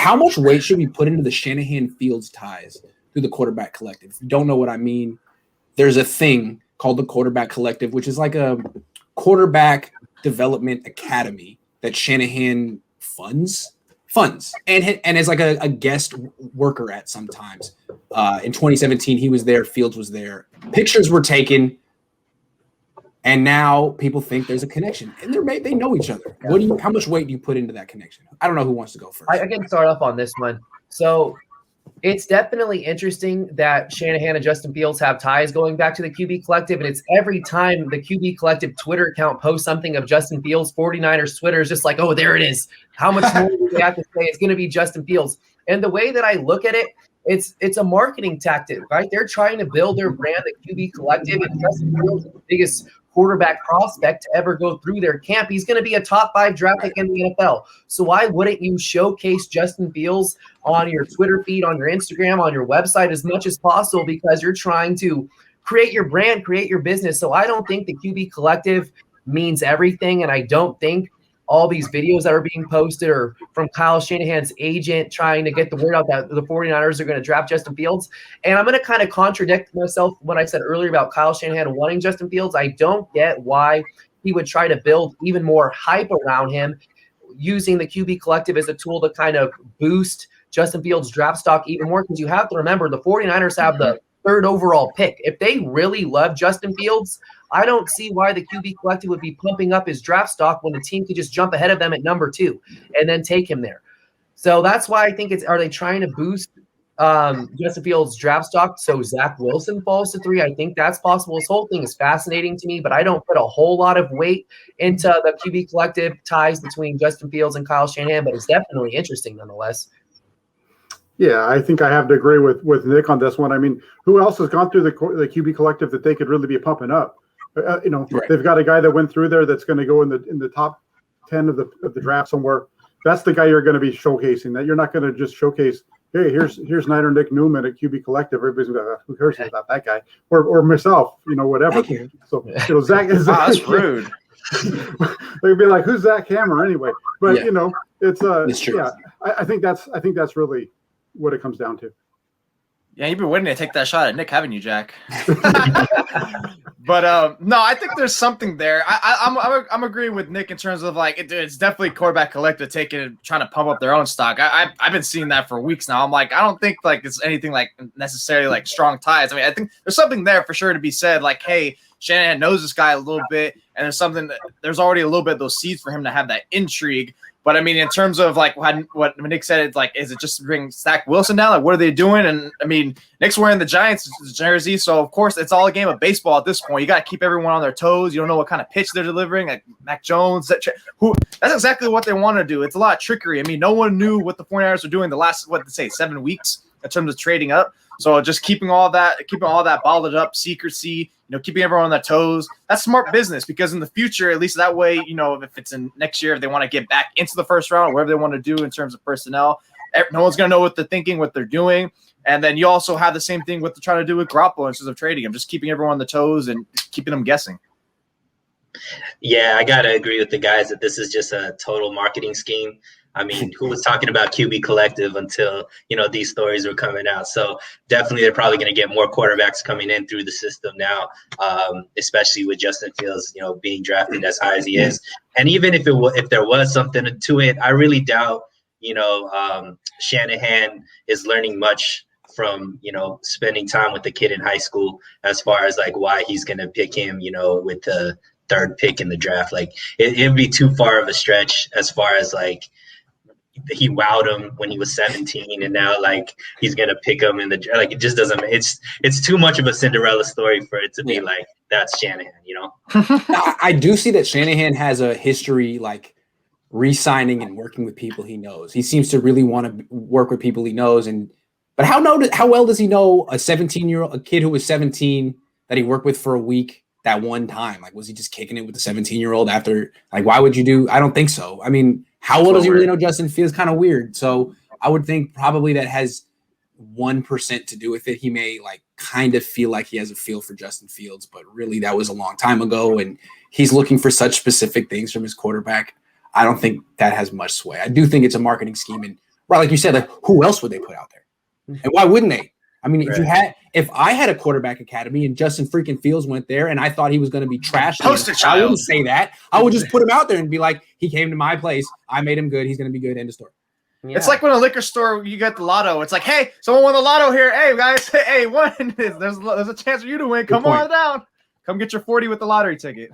how much weight should we put into the Shanahan Fields ties through the quarterback collective? If you don't know what I mean, there's a thing called the quarterback collective, which is like a quarterback development academy that Shanahan funds and is like a guest worker at sometimes. In 2017, he was there. Fields was there. Pictures were taken. And now people think there's a connection, and they know each other. How much weight do you put into that connection? I don't know who wants to go first. I can start off on this one. So it's definitely interesting that Shanahan and Justin Fields have ties going back to the QB Collective, and it's every time the QB Collective Twitter account posts something of Justin Fields, 49ers Twitter is just like, oh, there it is. How much more do they have to say? It's going to be Justin Fields. And the way that I look at it, it's a marketing tactic, right? They're trying to build their brand, the QB Collective, and Justin Fields is the biggest quarterback prospect to ever go through their camp. He's going to be a top 5 draft pick in the NFL. So why wouldn't you showcase Justin Fields on your Twitter feed, on your Instagram, on your website as much as possible, because you're trying to create your brand, create your business. So I don't think the QB Collective means everything, and I don't think all these videos that are being posted are from Kyle Shanahan's agent trying to get the word out that the 49ers are going to draft Justin Fields. And I'm going to kind of contradict myself when I said earlier about Kyle Shanahan wanting Justin Fields. I don't get why he would try to build even more hype around him, using the QB Collective as a tool to kind of boost Justin Fields' draft stock even more, because you have to remember the 49ers have the 3rd overall pick. If they really love Justin Fields, I don't see why the QB Collective would be pumping up his draft stock when the team could just jump ahead of them at number 2 and then take him there. So that's why I think are they trying to boost Justin Fields' draft stock so Zach Wilson falls to 3? I think that's possible. This whole thing is fascinating to me, but I don't put a whole lot of weight into the QB Collective ties between Justin Fields and Kyle Shanahan, but it's definitely interesting nonetheless. Yeah, I think I have to agree with Nick on this one. I mean, who else has gone through the QB Collective that they could really be pumping up? Right. They've got a guy that went through there that's going to go in the top 10 of the draft somewhere. That's the guy you're going to be showcasing. That you're not going to just showcase, hey, here's Niner Nick Newman at QB Collective. Everybody's going to who cares about that guy or myself, whatever. So Zach is that's rude. They'd be like, who's Zach Hammer anyway? But it's true. Yeah, I think that's really what it comes down to. Yeah, you've been waiting to take that shot at Nick, haven't you, Jack? But no, I think there's something there. I'm agreeing with Nick in terms of like it's definitely quarterback collective trying to pump up their own stock. I've been seeing that for weeks now. I'm like, I don't think like it's anything like necessarily like strong ties. I mean, I think there's something there for sure to be said. Like, hey, Shanahan knows this guy a little bit, and there's already a little bit of those seeds for him to have that intrigue. But I mean, in terms of like what Nick said, it's like, is it just to bring Zach Wilson down? Like, what are they doing? And I mean, Nick's wearing the Giants jersey, so of course it's all a game of baseball at this point. You got to keep everyone on their toes. You don't know what kind of pitch they're delivering. Like Mac Jones, that's exactly what they want to do. It's a lot of trickery. I mean, no one knew what the 49ers were doing the last 7 weeks in terms of trading up. So just keeping all that bottled up secrecy, keeping everyone on their toes. That's smart business, because in the future, at least that way, if it's in next year, if they want to get back into the first round, whatever they want to do in terms of personnel, no one's going to know what they're thinking, what they're doing. And then you also have the same thing with trying to do with Garoppolo instead of trading him, just keeping everyone on the toes and keeping them guessing. Yeah, I got to agree with the guys that this is just a total marketing scheme. I mean, who was talking about QB Collective until, these stories were coming out? So definitely they're probably going to get more quarterbacks coming in through the system now, especially with Justin Fields, being drafted as high as he is. And even if there was something to it, I really doubt, Shanahan is learning much from, spending time with the kid in high school as far as like why he's going to pick him, with the 3rd pick in the draft. Like it'd be too far of a stretch as far as like, he wowed him when he was 17, and now like he's gonna pick him in it just doesn't. It's too much of a Cinderella story for it to be like that's Shanahan, I do see that Shanahan has a history like re-signing and working with people he knows. He seems to really want to work with people he knows, but how well does he know a 17-year-old, a kid who was 17 that he worked with for a week that one time? Like, was he just kicking it with the 17-year-old after? Like, why would you do? I don't think so. I mean, how well does he really know Justin Fields? Kind of weird. So I would think probably that has 1% to do with it. He may like kind of feel like he has a feel for Justin Fields, but really that was a long time ago, and he's looking for such specific things from his quarterback. I don't think that has much sway. I do think it's a marketing scheme, and Right, like you said, like who else would they put out there, and why wouldn't they? I mean, if I had a quarterback academy and Justin freaking Fields went there, and I thought he was going to be trash, I wouldn't say that. I would just put him out there and be like, he came to my place, I made him good, he's going to be good. End of story. Yeah. It's like when a liquor store you get the lotto. It's like, hey, someone won the lotto here. Hey guys, hey, won. There's a chance for you to win. Come on down. Come get your 40 with the lottery ticket.